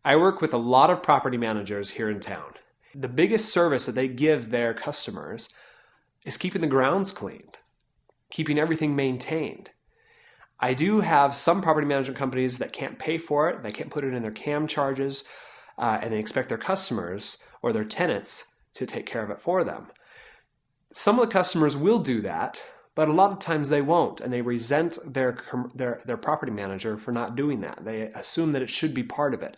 I work with a lot of property managers here in town. The biggest service that they give their customers is keeping the grounds cleaned, keeping everything maintained. I do have some property management companies that can't pay for it, they can't put it in their CAM charges, and they expect their customers or their tenants to take care of it for them. Some of the customers will do that, but a lot of times they won't, and they resent their property manager for not doing that. They assume that it should be part of it.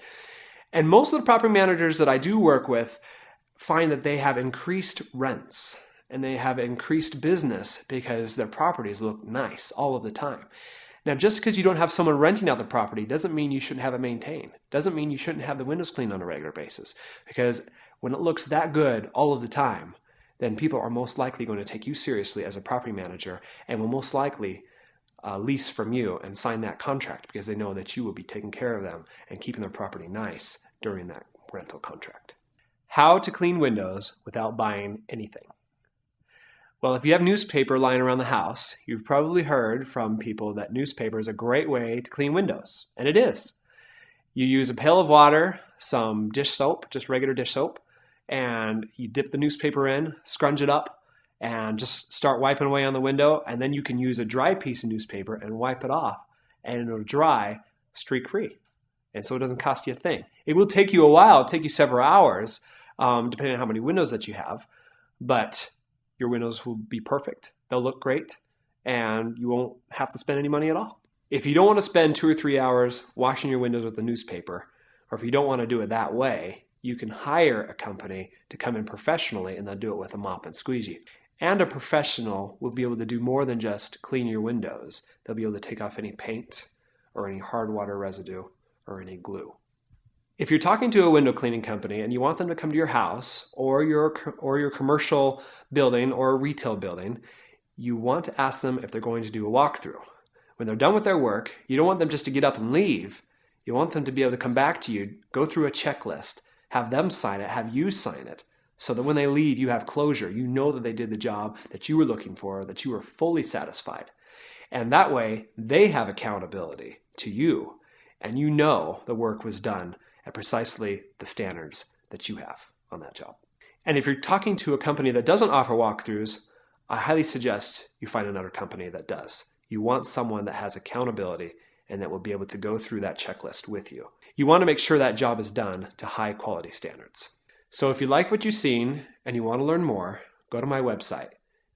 And most of the property managers that I do work with find that they have increased rents and they have increased business because their properties look nice all of the time. Now, just because you don't have someone renting out the property doesn't mean you shouldn't have it maintained. Doesn't mean you shouldn't have the windows cleaned on a regular basis. Because when it looks that good all of the time, then people are most likely going to take you seriously as a property manager and will most likely lease from you and sign that contract because they know that you will be taking care of them and keeping their property nice during that rental contract. How to clean windows without buying anything. Well, if you have newspaper lying around the house, you've probably heard from people that newspaper is a great way to clean windows, and it is. You use a pail of water, some dish soap, just regular dish soap, and you dip the newspaper in, scrunch it up, and just start wiping away on the window, and then you can use a dry piece of newspaper and wipe it off, and it'll dry streak-free. And so it doesn't cost you a thing. It will take you a while, it'll take you several hours, depending on how many windows that you have, but your windows will be perfect. They'll look great, and you won't have to spend any money at all. If you don't want to spend 2 or 3 hours washing your windows with a newspaper, or if you don't want to do it that way, you can hire a company to come in professionally and they'll do it with a mop and squeegee. And a professional will be able to do more than just clean your windows. They'll be able to take off any paint or any hard water residue or any glue. If you're talking to a window cleaning company and you want them to come to your house or your commercial building or retail building, you want to ask them if they're going to do a walkthrough. When they're done with their work, you don't want them just to get up and leave. You want them to be able to come back to you, go through a checklist, have them sign it, have you sign it, so that when they leave, you have closure. You know that they did the job that you were looking for, that you were fully satisfied. And that way, they have accountability to you, and you know the work was done at precisely the standards that you have on that job. And if you're talking to a company that doesn't offer walkthroughs, I highly suggest you find another company that does. You want someone that has accountability and that will be able to go through that checklist with you. You want to make sure that job is done to high quality standards. So if you like what you've seen and you want to learn more, go to my website,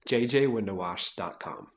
jjwindowwash.com.